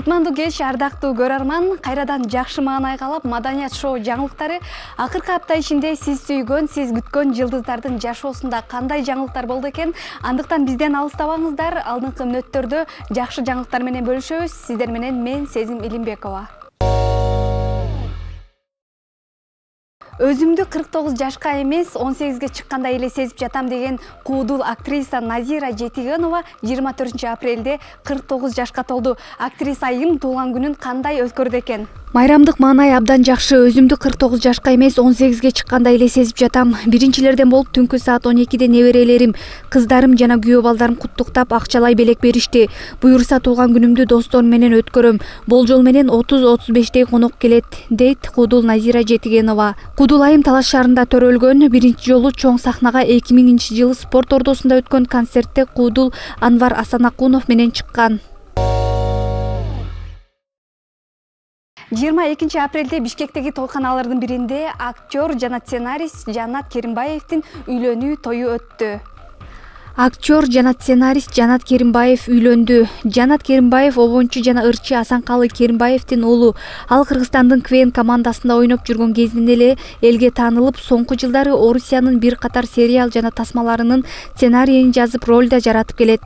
Кутмандуу кеч, ардактуу көрөрман, кайрадан жакшы маанай калап, маданият шоу жаңылыктары акыркы апта ичинде сиз сүйгөн, сиз күткөн жылдыздардын жашоосунда кандай жаңылыктар болду экен? Андыктан бизден алыстабаңыздар. Алдыңкы мүнөттөрдө жакшы жаңылыктар менен бөлүшөбүз. Сиздер менен мен Сезим Илимбекова. Өзүмдү 49 жашка эмес, 18ге чыккандай эле сезип жатам деген куудул актриса Назира Жетигенова 24 апрелде 49 жашка толду. Актриса айым туулган күнүн кандай өткөрдү экен? Майрамдык маанай абдан жакшы. Өзүмдү 49 жашка эмес, 18ге чыккандай эле сезип жатам. Биринчилерден болуп түнкү саат 12де неберелерим, кыздарым жана күйөө балдарым куттуктап акчалай белек беришти. Буюрса туулган күнүмдү досторум менен өткөрөм. Болжол менен 30-35дей конок келет, дейт куудул Назира Жетигенова. Куудул айым Талаш шаарында төрөлгөн. Биринчи жолу чоң сахнага 2000-жылы спорт ордосунда өткөн концертте куудул Анвар Асанакунов менен чыккан. 22 апрелде Бишкектеги тойканалардын биринде актер жана сценарист Жанат Керимбаевдин үйлөнүү тою өттү. Актер жана сценарист Жанат Керимбаев үйлөндү. Жанат Керимбаев обончу жана ырчы Асанкалы Керимбаевдин уулу. Ал Кыргызстандын КВН командасында ойноп жүргөн кезинен эле элге таанылып, соңку жылдары Орусиянын бир катар сериал жана тасмаларынын сценарийин жазып, роль да жаратып келет.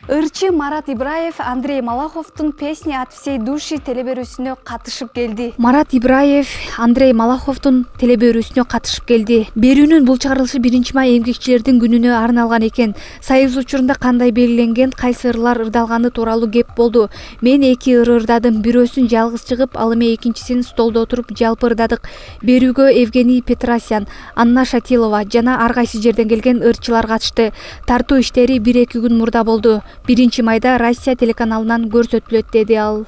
Ырчы Марат Ибраев Андрей Малаховдун «Песни от всей души» телеберүүсүнө катышып келди. Марат Ибраев Андрей Малаховдун телеберүүсүнө катышып келди. Берүүнүн бул чыгарылышы 1-май эмгекчилердин күнүнө арналган экен. Союз учурунда кандай белгиленген, кайсы ырлар ырдалганы тууралуу кеп болду. Мен 2 ыр ырдадым. Бирөөсүн жалгыз чыгып, ал эми экинчисин столдо отуруп жалпы ырдадык. Берүүгө Евгений Петросян, Анна Шатилова жана ар кайсы жерден келген ырчылар катышты. Тартуу иштери 1-2 күн мурда болду. 1-майда Россия телеканалынан көрсөтүлөт, деди ал.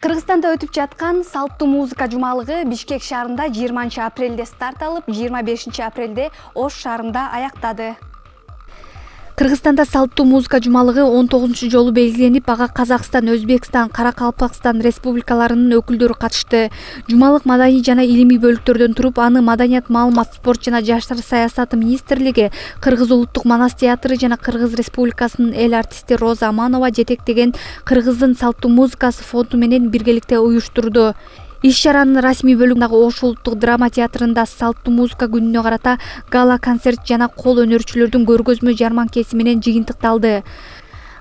Кыргызстанда өтүп жаткан салттуу музыка жумалыгы Бишкек шаарында 20 апрелде старт алып, 25 апрелде Ош шаарында аяктады. Кыргызстанда салттуу музыка жумалыгы 19 жолу белгиленип, ага Казакстан, Өзбекстан, Каракалпакстан республикаларынын өкүлдөрү катышты. Жумалык маданий жана илимий бөлүктөрдөн туруп, аны Маданият, маалымат, спорт жана жаштар саясаты министрлиги, Кыргыз улуттук манас театры жана Кыргыз Республикасынын эл артисти Роза Аманова жетектеген Кыргыздын салттуу музыкасы фонду менен биргеликте уюштурду. Иш-чаранын расмий бөлүгүндөгү Ош улуттук драма театрында салттуу музыка күнүнө карата гала концерт жана кол өнөрчүлөрдүн көргөзмө жарманкеси менен жыйынтыкталды.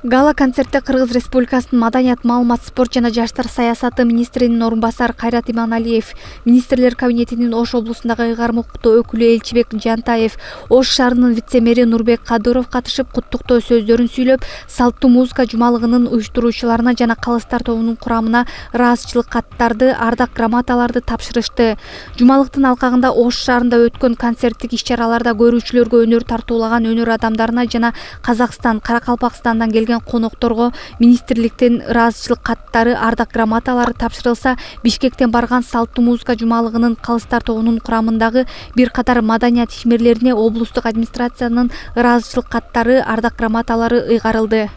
Гала концертте Кыргыз Республикасынын Маданият, маалымат, спорт жана жаштар саясаты министринин орун басары Кайрат Иманалиев, министрлер кабинетинин Ош облусундагы ыйгарым укуктуу өкүлү Элчибек Жантаев, Ош шаарынын вице-мэри Нурбек Кадыров катышып, куттуктоо сөздөрүн сүйлөп, салттуу музыка жумалыгынын уюштуруучуларына жана калыстар тобунун курамына ыраазычылык каттарды, ардак грамоталарды тапшырышты. Жумалыктын алкагында Ош шаарында өткөн концерттик иш-чараларда көрүүчүлөргө өнөр тартуулаган өнөр адамдарына жана Казакстан, Каракалпакстандан келген конокторго министрликтен ыраазычылык каттары, ардак грамоталары тапшырылса, Бишкектен барган салттуу музыка жумалыгынын калыстар тобунун курамындагы бир катар маданият ишмерлерине облустук администрациянын ыраазычылык каттары, ардак грамоталары ыйгарылды.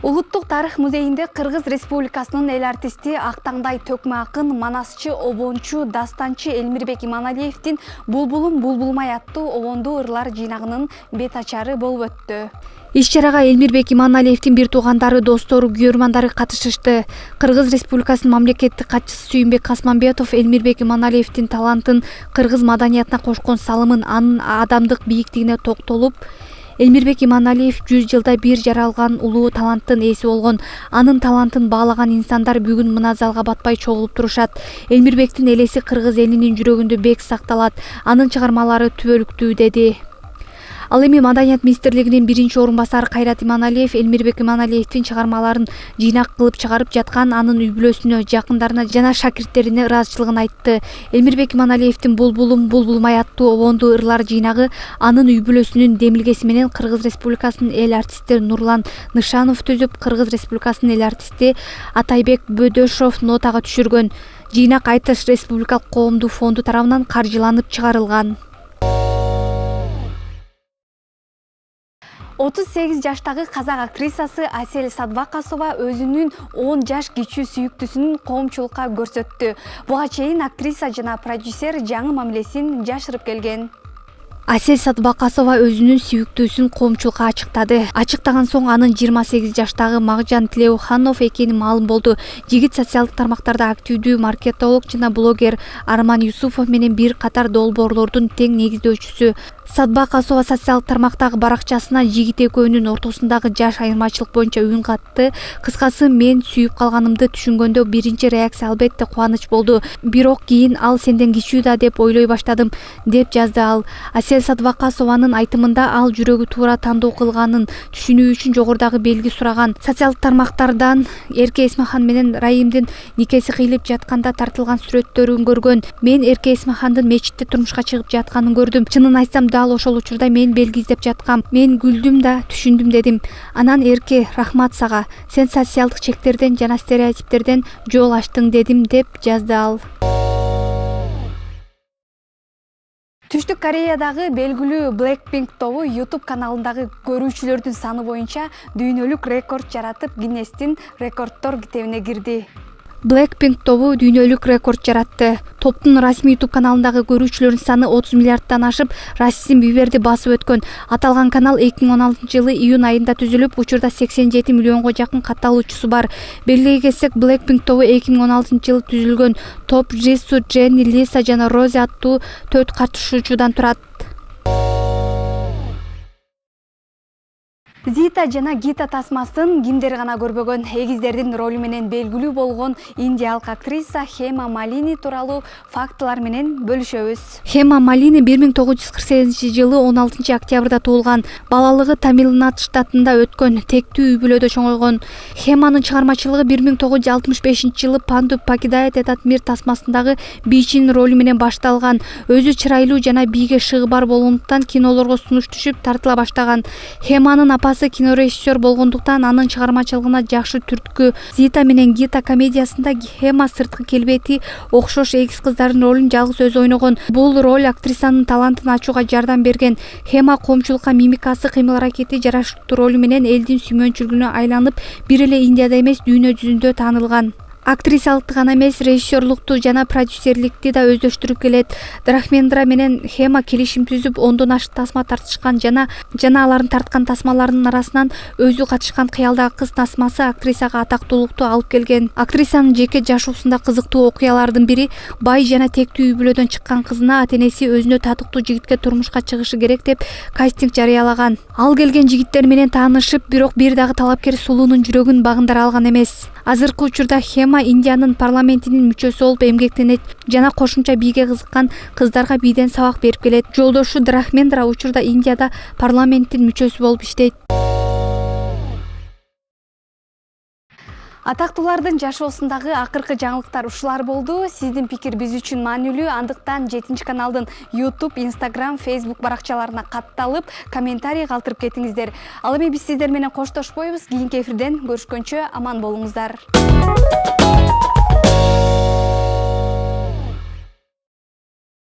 Улуттук тарых музейинде Кыргыз Республикасынын эл артисти Актаңдай төкмө акын, манасчы, обончу, дастанчы Элмирбек Иманалиевдин «Булбулум булбулмай» аттуу обондуу ырлар жыйнагынын бет ачары болуп өттү. Иш-чарага Элмирбек Иманалиевдин бир туугандары, достору, күйөрмандары катышышты. Кыргыз Республикасынын мамлекеттик катчысы Сүйүнбек Касманбетов Элмирбек Иманалиевдин талантын, кыргыз маданиятына кошкон салымын, анын адамдык бийиктигине токтолуп, Элмирбек Иманалиев 100 жылда бир жаралган улуу таланттын ээси болгон. Анын талантын баалаган инсандар бүгүн мына залга батпай чогулуп турушат. Элмирбектин элеси кыргыз элинин жүрөгүндө бек сакталат. Анын чыгармалары түбөлүктүү, деди. Ал эми Маданият министрлигинин биринчи орун басары Кайрат Иманалиев Элмирбек Иманалиевдин чыгармаларын жыйнак кылып чыгарып жаткан, анын үй бүлөсүнө, жакындарына жана шакирттерине ыраазычылыгын айтты. Элмирбек Иманалиевдин «Булбулум булбулмай» аттуу обондуу ырлар жыйнагы анын үй бүлөсүнүн демилгеси менен Кыргыз Республикасынын эл артисти Нурлан Нышанов түзүп, Кыргыз Республикасынын эл артисти Атайбек Бөдөшов нотага түшүргөн. Жыйнак Айтыш республикалык коомдук фонду тарабынан каржыланып чыгарылган. 38 жаштагы казак актрисасы Асель Садвакасова өзүнүн 10 жаш кичүү сүйүктүүсүн коомчулукка көрсөттү. Буга чейин актриса жана продюсер жаңы мамилесин жашырып келген. Асель Садвакасова өзүнүн сүйүктүүсүн коомчулукка ачыктады. Ачыктаган соң анын 28 жаштагы Макжан Тилеуханов экени маалым болду. Жигит социалдык тармактарда активдүү маркетолог жана блогер Арман Юсупов менен бир катар долбоорлордун тең негиздөөчүсү. Садвакасова социалдык тармактагы баракчасына жигит экөөнүн ортосундагы жаш айырмачылык боюнча үн катты. Кыскасы, мен сүйүп калганымды түшүнгөндө биринчи реакция албетте кубаныч болду. Бирок кийин ал сенден кичүү да деп ойлой баштадым, деп жазды ал. Асель Садвакасованын айтымында ал жүрөгү туура тандоо кылганын түшүнүү үчүн жогорудагы белги сураган. Социалдык тармактардан Эрке Эсмахан менен Райымдын никеси кыйылып жатканда тартылган сүрөттөрүн көргөн. Мен Эрке Эсмахандын мечитте турмушка чыгып жатканын көрдүм. Чынын айтсам, дал ошол учурда мен белги издеп жаткам. Мен күлдүм да түшүндүм, дедим. Анан Эрке, рахмат сага. Сен социалдык чектерден жана стереотиптерден жол ачтың, дедим, деп жазды ал. Түштүк Кореядагы белгилүү Blackpink тобу YouTube каналындагы көрүүчүлөрдүн саны боюнча дүйнөлүк рекорд жаратып, Гиннестин рекорддор китебине кирди. Blackpink тобу дүйнөлүк рекорд жаратты. Топтун расмий YouTube каналындагы көрүүчүлөрдүн саны 30 миллиардтан ашып, Расин Биберди басып өткөн. Аталган канал 2016-жылы июнь айында түзүлүп, учурда 87 миллионго жакын катталуучусу бар. Белгилей кетсек, Blackpink тобу 2016-жылы түзүлгөн. Топ Жису, Jennie, Lisa жана Рози аттуу 4 катышуучудан турат. Зита жана Гита тасмасын кимдер гана көрбөгөн. Эгиздердин ролу менен белгилүү болгон индиялык актриса Хема Малини тууралуу фактылар менен бөлүшөбүз. Хема Малини 1948-жылы 16 октябрда туулган. Балалыгы Тамилнад штатында өткөн, тектүү үй бүлөдө чоңойгон. Хеманын чыгармачылыгы 1965-жылы Панду покидает этот мир тасмасындагы Бичин ролу менен башталган. Өзү чырайлуу жана бийге шыгы бар болгондуктан кинолорго сунуш түшүп тартыла баштаган. Хеманын апасы кинорежиссер болгондуктан анын чыгармачылыгына жакшы түрткү. Зита менен Гита комедиясында Хема сырткы келбети окшош эгиз кыздардын ролун жалгыз өзү ойногон. Бул роль актрисанын талантын ачууга жардам берген. Хема коомчулукка мимикасы, кыймыл аракети жараштуу ролу менен элдин сүймөнчүлүгүнө айланып, бир эле Индияда эмес, дүйнө жүзүндө таанылган. Актрисалыкты гана эмес, режиссерлукту жана продюсерликти да өздөштүрүп келет. Драхмендра менен Хема келишим түзүп, 10дон ашык тасма тартышкан жана алардын тарткан тасмаларынын арасынан өзү катышкан Кыялдагы кыз тасмасы актрисага атактуулукту алып келген. Актрисанын жеке жашоосунда кызыктуу окуялардын бири бай жана тектүү үй бүлөдөн чыккан кызына ата-энеси өзүнө татыктуу жигитке турмушка чыгышы керек деп кастинг жарыялаган. Ал келген жигиттер менен таанышып, бирок бир дагы талапкер сулуунун жүрөгүн багындыра алган эмес. Азыркы учурда Хема Индиянын парламентинин мүчөсү болуп эмгектенет жана кошумча бийге кызыккан кыздарга бийден сабак берип келет. Жолдошу Драхмендра учурда Индияда парламенттин мүчөсү болуп иштейт. Атактуулардын жашоосундагы акыркы жаңылыктар ушулар болду. Сиздин пикир биз үчүн маанилүү, андыктан 7 каналдын YouTube, Instagram, Facebook баракчаларына катталып, комментарий калтырып кетиңиздер. Ал эми биз сиздер менен коштошпойбуз. Кийинки эфирден көрүшкөнчө аман болуңуздар.